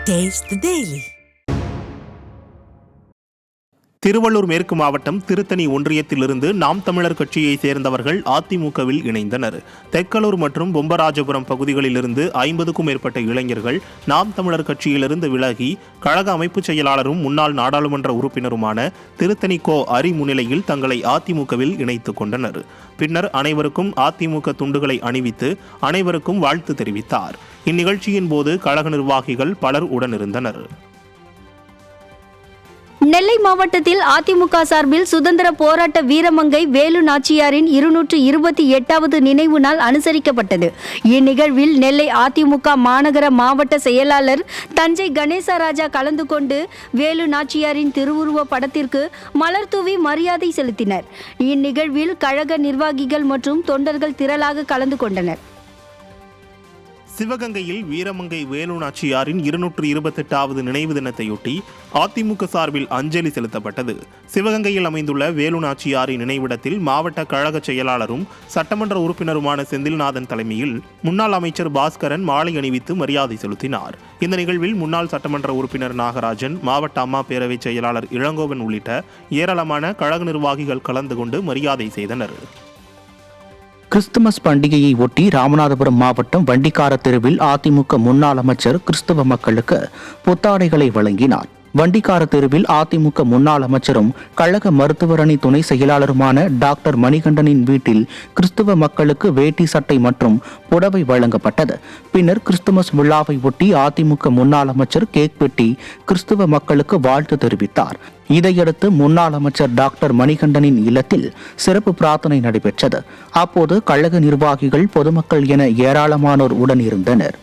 Taste the Daily. Tiruvallur மேற்கு மாவட்டம் திருத்தணி ஒன்றியத்திலிருந்து நாம் தமிழர் கட்சியை சேர்ந்தவர்கள் அதிமுகவில் இணைந்தனர். தெக்கலூர் மற்றும் பொம்பராஜபுரம் பகுதிகளிலிருந்து 50க்கும் மேற்பட்ட இளைஞர்கள் நாம் தமிழர் கட்சியிலிருந்து விலகி கழக அமைப்பு செயலாளரும் முன்னாள் நாடாளுமன்ற உறுப்பினருமான திருத்தணி கோ அரி முன்னிலையில் தங்களை அதிமுகவில் இணைத்துக் கொண்டனர். பின்னர் அனைவருக்கும் அதிமுக துண்டுகளை அணிவித்து அனைவருக்கும் வாழ்த்து தெரிவித்தார். இந்நிகழ்ச்சியின் போது கழக நிர்வாகிகள் பலர் உடனிருந்தனர். நெல்லை மாவட்டத்தில் அதிமுக சார்பில் சுதந்திர போராட்ட வீரமங்கை வேலு நாச்சியாரின் 228வது நினைவு நாள் அனுசரிக்கப்பட்டது. இந்நிகழ்வில் நெல்லை அதிமுக மாநகர மாவட்ட செயலாளர் தஞ்சை கணேசராஜா கலந்து கொண்டு வேலு நாச்சியாரின் திருவுருவ படத்திற்கு மலர் தூவி மரியாதை செலுத்தினர். இந்நிகழ்வில் கழக நிர்வாகிகள் மற்றும் தொண்டர்கள் திரளாக கலந்து கொண்டனர். சிவகங்கையில் வீரமங்கை வேலு நாச்சியாரின் 228வது நினைவு தினத்தையொட்டி அதிமுக சார்பில் அஞ்சலி செலுத்தப்பட்டது. சிவகங்கையில் அமைந்துள்ள வேலு நாச்சியாரின் நினைவிடத்தில் மாவட்ட கழக செயலாளரும் சட்டமன்ற உறுப்பினருமான செந்தில்நாதன் தலைமையில் முன்னாள் அமைச்சர் பாஸ்கரன் மாலை அணிவித்து மரியாதை செலுத்தினார். இந்த நிகழ்வில் முன்னாள் சட்டமன்ற உறுப்பினர் நாகராஜன், மாவட்ட அம்மா பேரவை செயலாளர் இளங்கோவன் உள்ளிட்ட ஏராளமான கழக நிர்வாகிகள் கலந்து கொண்டு மரியாதை செய்தனர். கிறிஸ்துமஸ் பண்டிகையை ஒட்டி ராமநாதபுரம் மாவட்டம் வண்டிக்கார தெருவில் அதிமுக முன்னாள் அமைச்சர் கிறிஸ்தவ மக்களுக்கு புத்தாடைகளை வழங்கினார். வண்டிக்கார தெருவில் அதிமுக முன்னாள் அமைச்சரும் கழக மருத்துவர் அணி துணை செயலாளருமான டாக்டர் மணிகண்டனின் வீட்டில் கிறிஸ்துவ மக்களுக்கு வேட்டி சட்டை மற்றும் புடவை வழங்கப்பட்டது. பின்னர் கிறிஸ்துமஸ் விழாவை ஒட்டி அதிமுக முன்னாள் அமைச்சர் கேக் வெட்டி கிறிஸ்துவ மக்களுக்கு வாழ்த்து தெரிவித்தார். இதையடுத்து முன்னாள் அமைச்சர் டாக்டர் மணிகண்டனின் இல்லத்தில் சிறப்பு பிரார்த்தனை நடைபெற்றது. அப்போது கழக நிர்வாகிகள், பொதுமக்கள் என ஏராளமானோர் உடனிருந்தனர்.